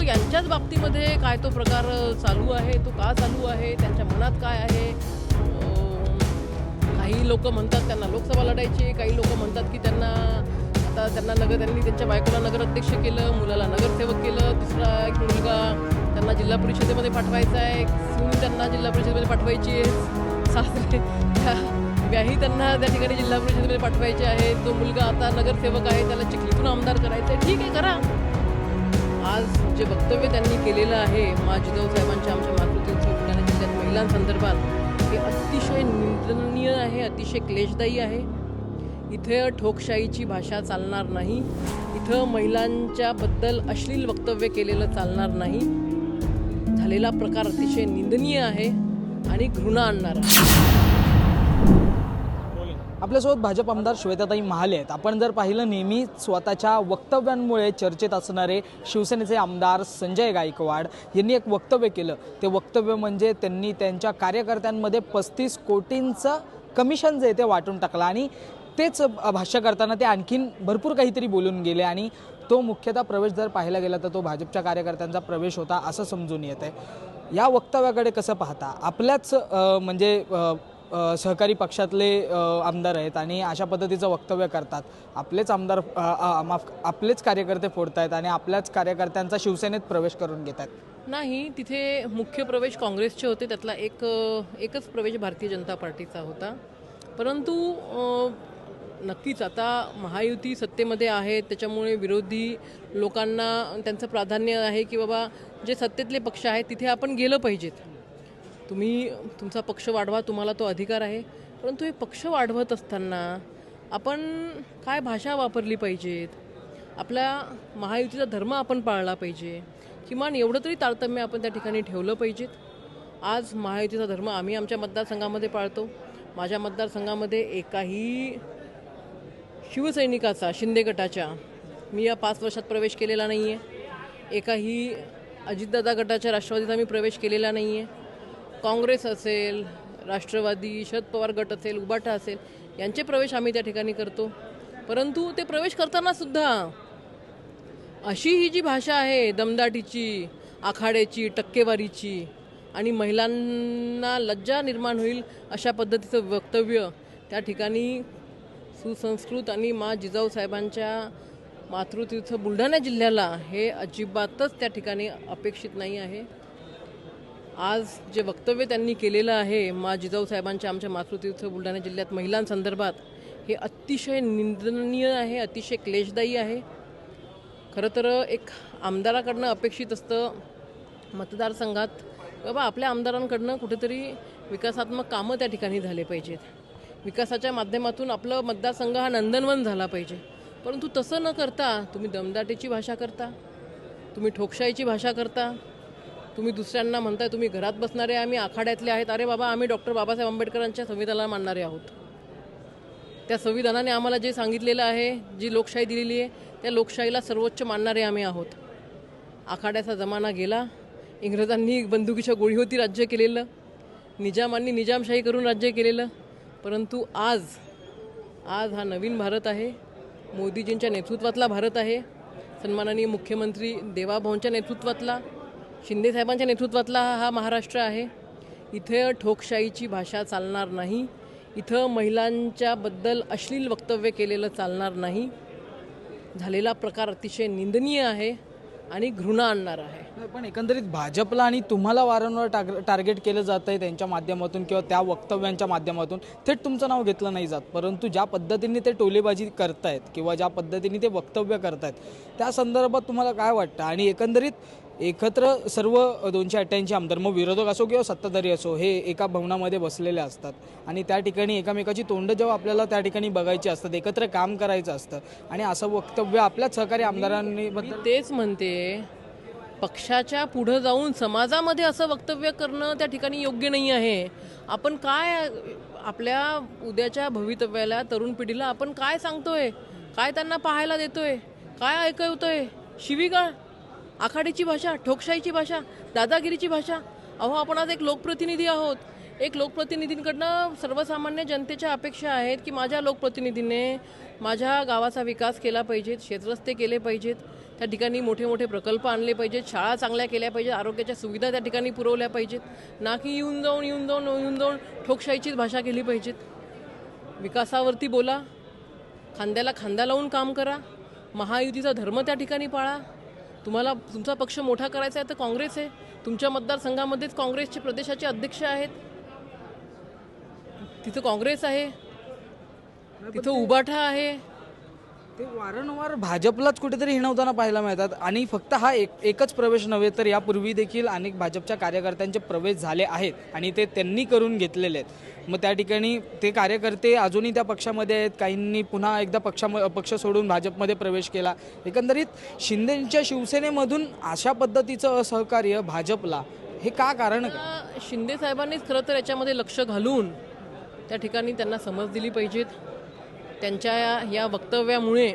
यांच्याच बाबतीमध्ये काय तो प्रकार चालू आहे, तो का चालू आहे, त्यांच्या मनात काय आहे. काही लोक म्हणतात त्यांना लोकसभा लढायची, काही लोक म्हणतात की त्यांनी त्यांच्या बायकोला नगराध्यक्ष केलं, मुलाला नगरसेवक केलं, दुसरा एक मुलगा त्यांना जिल्हा परिषदेमध्ये पाठवायचा आहे, एक सून त्यांना जिल्हा परिषदेमध्ये पाठवायची आहे, सासरे व्याही त्यांना त्या ठिकाणी जिल्हा परिषदेमध्ये पाठवायचे आहे, तो मुलगा आता नगरसेवक आहे, त्याला चिखलीतून आमदार करायचं आहे. ठीक आहे, करा. आज जे वक्तव्य त्यांनी केलेलं आहे जिजाऊ साहेबांच्या आमच्या मातृतीर्थ बुलढाणा जिल्ह्यात महिलांसंदर्भात, हे अतिशय निंदनीय आहे, अतिशय क्लेशदायी आहे. इथे ठोकशाहीची भाषा चालणार नाही, इथं महिलांच्याबद्दल अश्लील वक्तव्य केलेलं चालणार नाही. झालेला प्रकार अतिशय निंदनीय आहे आणि घृणा आणणारा. आपल्यासोबत भाजप आमदार श्वेताताई महाले आहेत. आपण जर पाहिलं, नेहमी स्वतःच्या वक्तव्यांमुळे चर्चेत असणारे शिवसेनेचे आमदार संजय गायकवाड यांनी एक वक्तव्य केलं. ते वक्तव्य म्हणजे त्यांनी त्यांच्या कार्यकर्त्यांमध्ये 35 कोटींचं कमिशन जे ते वाटून टाकलं आणि तेच भाष्य करताना ते आणखीन भरपूर काहीतरी बोलून गेले आणि तो मुख्यतः प्रवेश जर पाहायला गेला तर तो भाजपच्या कार्यकर्त्यांचा प्रवेश होता असं समजून येत आहे. या वक्तव्याकडे कसं पाहता? आपल्याच म्हणजे सहकारी पक्षातले आमदार आहेत आणि अशा पद्धतीचं वक्तव्य करतात. आपलेच आमदार आपलेच कार्यकर्ते फोडतायत आणि आपल्याच कार्यकर्त्यांचा शिवसेनेत प्रवेश करून घेत आहेत. नाही, तिथे मुख्य प्रवेश काँग्रेसचे होते, त्यातला एकच प्रवेश भारतीय जनता पार्टीचा होता. परंतु नक्कीच आता महायुती सत्तेमध्ये आहे, त्याच्यामुळे विरोधी लोकांना त्यांचं प्राधान्य आहे की बाबा जे सत्तेतले पक्ष आहेत तिथे आपण गेलं पाहिजेत. तुम्ही तुमचा पक्ष वाढवा, तुम्हाला तो अधिकार आहे. परंतु हे पक्ष वाढवत असताना आपण काय भाषा वापरली पाहिजेत, आपल्या महायुतीचा धर्म आपण पाळला पाहिजे, किमान एवढं तरी तारतम्य आपण त्या ठिकाणी ठेवलं पाहिजेत. आज महायुतीचा धर्म आम्ही आमच्या मतदारसंघामध्ये पाळतो. माझ्या मतदारसंघामध्ये एकाही शिवसैनिकाचा, शिंदे गटाच्या, मी या 5 वर्षात प्रवेश केलेला नाही आहे. एकाही अजितदादा गटाच्या, राष्ट्रवादीचा मी प्रवेश केलेला नाही आहे. काँग्रेस असेल, राष्ट्रवादी, शरद पवार गट असेल, उबाटा असेल, यांचे प्रवेश आम्ही त्या ठिकाणी करतो. परंतु ते प्रवेश करतानासुद्धा अशी ही जी भाषा आहे दमदाटीची, आखाड्याची, टक्केवारीची आणि महिलांना लज्जा निर्माण होईल अशा पद्धतीचं वक्तव्य त्या ठिकाणी सुसंस्कृत आणि जिजाऊ साहेबांच्या मातृतीर्थ बुलढाणा जिल्ह्याला हे अजिबातच त्या ठिकाणी अपेक्षित नाही आहे. आज जे वक्तव्य त्यांनी केलेलं आहे जिजाऊ साहेबांच्या आमच्या मातृतीर्थ बुलढाणा जिल्ह्यात महिलांसंदर्भात, हे अतिशय निंदनीय आहे, अतिशय क्लेशदायी आहे. खरं तर एक आमदाराकडनं अपेक्षित असतं मतदारसंघात बाबा आपल्या आमदारांकडनं कुठेतरी विकासात्मक कामं त्या ठिकाणी झाले पाहिजेत, विकासाच्या माध्यमातून आपलं मतदारसंघ हा नंदनवन झाला पाहिजे. परंतु तसं न करता तुम्ही दमदाटीची भाषा करता, तुम्ही ठोकशाहीची भाषा करता, तुम्ही दुसऱ्यांना म्हणताय तुम्ही घरात बसणारे, आम्ही आखाड्यातले आहेत. अरे बाबा, आम्ही डॉक्टर बाबासाहेब आंबेडकरांच्या संविधानाला मानणारे आहोत. त्या संविधानाने आम्हाला जे सांगितलेलं आहे, जी लोकशाही दिलेली आहे, त्या लोकशाहीला सर्वोच्च मानणारे आम्ही आहोत. आखाड्याचा जमाना गेला. इंग्रजांनी बंदुकीच्या गोळीहोती राज्य केलेलं, निजामांनी निजामशाही करून राज्य केलेलं. परंतु आज हा नवीन भारत आहे, मोदीजींच्या नेतृत्वातला भारत आहे, सन्माननीय मुख्यमंत्री देवाभाऊंच्या नेतृत्वातला, शिंदेसाहेबांच्या नेतृत्वातला हा महाराष्ट्र आहे. इथे ठोकशाहीची भाषा चालणार नाही, इथं महिलांच्याबद्दल अश्लील वक्तव्य केलेलं चालणार नाही. झालेला प्रकार अतिशय निंदनीय आहे आणि घृणा आणणारा आहे. पण एकंदरीत भाजपला आणि तुम्हाला वारंवार टार्गेट केलं जात आहे त्यांच्या माध्यमातून किंवा त्या वक्तव्यांच्या माध्यमातून. थेट तुमचं नाव घेतलं नाही जात, परंतु ज्या पद्धतीने ते टोलेबाजी करतायत किंवा ज्या पद्धतीने ते वक्तव्य करतायत त्या संदर्भात तुम्हाला काय वाटतं? आणि एकंदरीत एकत्र सर्व 288 आमदार, मग विरोधक असो किंवा सत्ताधारी असो, हे एका भवनामध्ये बसलेले असतात आणि त्या ठिकाणी एकामेकाची तोंड जेव्हा आपल्याला त्या ठिकाणी बघायची असतात, एकत्र काम करायचं असतं आणि असं वक्तव्य आपल्याच सहकारी आमदारांनी. तेच म्हणते, पक्षाच्या पुढं जाऊन समाजामध्ये असं वक्तव्य करणं त्या ठिकाणी योग्य नाही आहे. आपण काय आपल्या उद्याच्या भवितव्याला, तरुण पिढीला आपण काय सांगतोय, काय त्यांना पाहायला देतोय, काय ऐकवतोय? शिवीगाळ, आखाडीची भाषा, ठोकशाहीची भाषा, दादागिरीची भाषा. आपण आज एक लोकप्रतिनिधी आहोत. एक लोकप्रतिनिधींकडनं सर्वसामान्य जनतेच्या अपेक्षा आहेत की माझ्या लोकप्रतिनिधीने माझ्या गावाचा विकास केला पाहिजेत, शेतरस्ते केले पाहिजेत, त्या ठिकाणी मोठे मोठे प्रकल्प आणले पाहिजेत, शाळा चांगल्या केल्या पाहिजेत, आरोग्याच्या सुविधा त्या ठिकाणी पुरवल्या पाहिजेत, ना की येऊन जाऊन ठोकशाहीचीच भाषा केली पाहिजेत. विकासावरती बोला, खांद्याला खांदा लावून काम करा, महायुतीचा धर्म त्या ठिकाणी पाळा. तुम्हाला तुमचा पक्ष मोठा करायचा आहे तर काँग्रेस आहे, तुमच्या मतदारसंघामध्येच काँग्रेसचे प्रदेशाचे अध्यक्ष आहेत, तिथं काँग्रेस आहे, तिथं उबाठा आहे. ते वारंवार भाजपलाच कुठेतरी हिणवताना पाहायला मिळतात. आणि फक्त हा एकच प्रवेश नव्हे तर यापूर्वी देखील अनेक भाजपच्या कार्यकर्त्यांचे प्रवेश झाले आहेत आणि ते त्यांनी करून घेतलेले आहेत. मग त्या ठिकाणी ते कार्यकर्ते अजूनही त्या पक्षामध्ये आहेत, काहींनी पुन्हा एकदा पक्ष सोडून भाजपमध्ये प्रवेश केला. एकंदरीत शिंदेंच्या शिवसेनेमधून अशा पद्धतीचं असहकार्य भाजपला हे का कारण काय? शिंदे साहेबांनीच खरं तर याच्यामध्ये लक्ष घालून त्या ठिकाणी त्यांना समज दिली पाहिजेत. त्यांच्या या वक्तव्यामुळे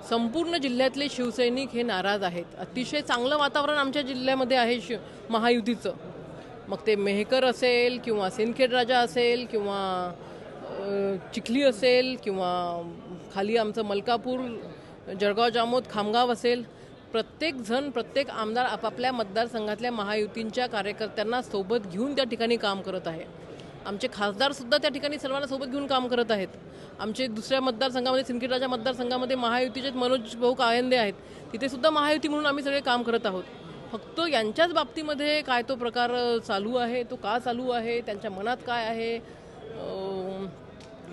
संपूर्ण जिल्ह्यातले शिवसैनिक हे नाराज आहेत. अतिशय चांगलं वातावरण आमच्या जिल्ह्यामध्ये आहे महायुतीचं. मग ते मेहकर असेल किंवा सिंदखेड राजा असेल किंवा चिखली असेल किंवा खाली आमचं मलकापूर, जळगाव जामोद, खामगाव असेल, प्रत्येक आमदार आपापल्या मतदारसंघातल्या महायुतींच्या कार्यकर्त्यांना सोबत घेऊन त्या ठिकाणी काम करत आहे. आमचे खासदारसुद्धा त्या ठिकाणी सर्वांना सोबत घेऊन काम करत आहेत. आमचे दुसऱ्या मतदारसंघामध्ये सिंदखेडराजा मतदारसंघामध्ये महायुतीचे मनोज भाऊ कायंदे आहेत, तिथे सुद्धा महायुती म्हणून आम्ही सगळे काम करत आहोत. फक्त यांच्याच बाबतीमध्ये काय तो प्रकार चालू आहे, तो का चालू आहे, त्यांच्या मनात काय आहे.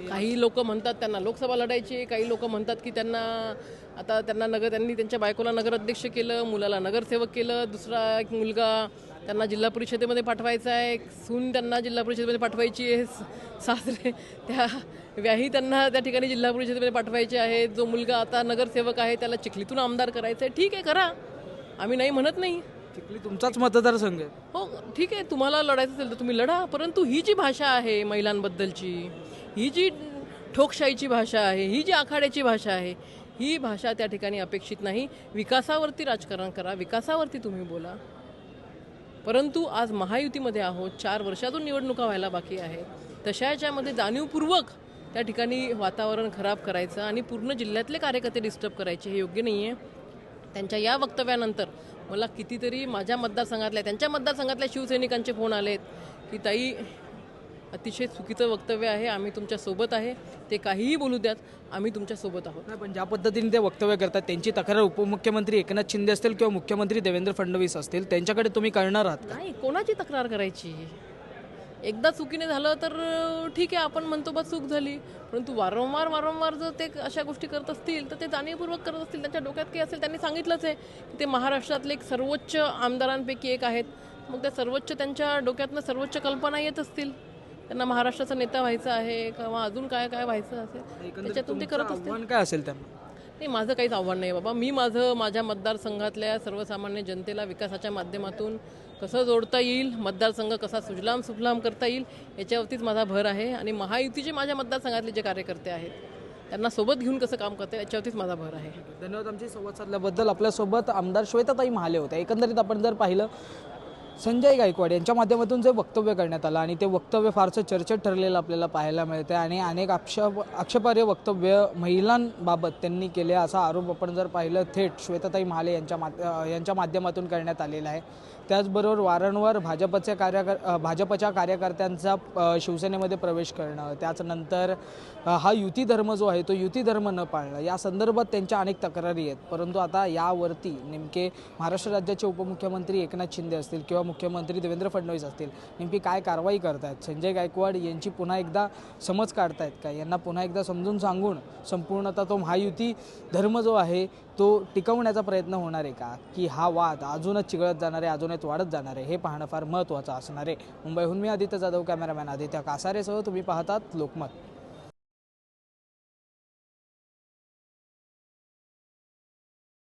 काही लोक म्हणतात त्यांना लोकसभा लढायची, काही लोक म्हणतात की त्यांनी त्यांच्या बायकोला नगराध्यक्ष केलं, मुलाला नगरसेवक केलं, दुसरा एक मुलगा त्यांना जिल्हा परिषदेमध्ये पाठवायचा आहे, सून त्यांना जिल्हा परिषदेमध्ये पाठवायची आहे, सासरे त्या व्याही त्यांना त्या ठिकाणी जिल्हा परिषदेमध्ये पाठवायचे आहे, जो मुलगा आता नगरसेवक आहे त्याला चिखलीतून आमदार करायचं आहे. ठीक आहे, करा, आम्ही नाही म्हणत नाही. चिखली तुमचाच मतदारसंघ आहे. हो ठीक आहे, तुम्हाला लढायचं असेल तर तुम्ही लढा, परंतु ही जी भाषा आहे महिलांबद्दलची, ही जी ठोकशाहीची भाषा आहे, ही जी आखाड्याची भाषा आहे, ही भाषा त्या ठिकाणी अपेक्षित नाही. विकासावरती राजकारण करा, विकासावरती तुम्ही बोला. परंतु आज महायुतीमध्ये आहोत, 4 वर्षातून निवडणुका व्हायला बाकी आहेत, तशा याच्यामध्ये जाणीवपूर्वक त्या ठिकाणी वातावरण खराब करायचं आणि पूर्ण जिल्ह्यातले कार्यकर्ते डिस्टर्ब करायचे हे योग्य नाही आहे. त्यांच्या या वक्तव्यानंतर मला कितीतरी माझ्या मतदारसंघातल्या, त्यांच्या मतदारसंघातल्या शिवसैनिकांचे फोन आलेत की ताई अतिशय चुकीचं वक्तव्य आहे, आम्ही तुमच्यासोबत आहे, ते काहीही बोलू द्यात, आम्ही तुमच्यासोबत आहोत. नाही, पण ज्या पद्धतीने ते वक्तव्य करतात त्यांची तक्रार उपमुख्यमंत्री एकनाथ शिंदे असतील किंवा मुख्यमंत्री देवेंद्र फडणवीस असतील त्यांच्याकडे तुम्ही करणार आहात? नाही, कोणाची तक्रार करायची? एकदा चुकीने झालं तर ठीक आहे, आपण म्हणतो बस चूक झाली, परंतु वारंवार जर ते अशा गोष्टी करत असतील तर ते जाणीवपूर्वक करत असतील, त्यांच्या डोक्यात काही असेल. त्यांनी सांगितलंच आहे की ते महाराष्ट्रातले एक सर्वोच्च आमदारांपैकी एक आहेत. मग त्या त्यांच्या डोक्यातनं सर्वोच्च कल्पना येत असतील, त्यांना महाराष्ट्राचा नेता व्हायचा आहे किंवा अजून काय व्हायचं असेल, त्याच्यातून ते करत असतील. काय असेल त्यांना? नाही, माझं काहीच आव्हान नाही बाबा. मी माझ्या मतदारसंघातल्या सर्वसामान्य जनतेला विकासाच्या माध्यमातून कसं जोडता येईल, मतदारसंघ कसा सुजलाम सुफलाम करता येईल, याच्यावरतीच माझा भर आहे. आणि महायुतीचे माझ्या मतदारसंघातले जे कार्यकर्ते आहेत त्यांना सोबत घेऊन कसं काम करता येईल याच्यावरतीच माझा भर आहे. धन्यवाद आमची संवाद साधल्याबद्दल. आपल्यासोबत आमदार श्वेताताई महाले होत्या. एकंदरीत आपण जर पाहिलं संजय गायकवाड यांच्या माध्यमातून जे वक्तव्य करण्यात आलं आणि ते वक्तव्य फारसं चर्चेत ठरलेलं आपल्याला पाहायला मिळते आणि अनेक आक्षेपार्ह वक्तव्य महिलांबाबत त्यांनी केले असा आरोप आपण जर पाहिलं थेट श्वेताताई महाले यांच्या माध्यमातून करण्यात आलेला आहे. त्याचबरोबर वारंवार भाजपच्या कार्यकर्त्यांचा शिवसेनेमध्ये प्रवेश करणं, त्याचनंतर हा युती धर्म जो आहे तो युती धर्म न पाळणं, या संदर्भात त्यांच्या अनेक तक्रारी आहेत. परंतु आता यावरती नेमके महाराष्ट्र राज्याचे उपमुख्यमंत्री एकनाथ शिंदे असतील किंवा मुख्यमंत्री देवेंद्र फडणवीस असतील नेमकी काय कारवाई करतायत, संजय गायकवाड यांची पुन्हा एकदा समज काढतायत का, यांना पुन्हा एकदा समजून सांगून संपूर्णतः तो महायुती धर्म जो आहे तो टिकवण्याचा प्रयत्न होणार आहे का, की हा वाद अजूनच चिघळत जाणार आहे, अजूनच वाढत जाणार आहे, हे पाहणं फार महत्त्वाचं असणार आहे. मुंबईहून मी आदित्य जाधव, कॅमेरामॅन आदित्य कासारेसह तुम्ही पाहतात लोकमत.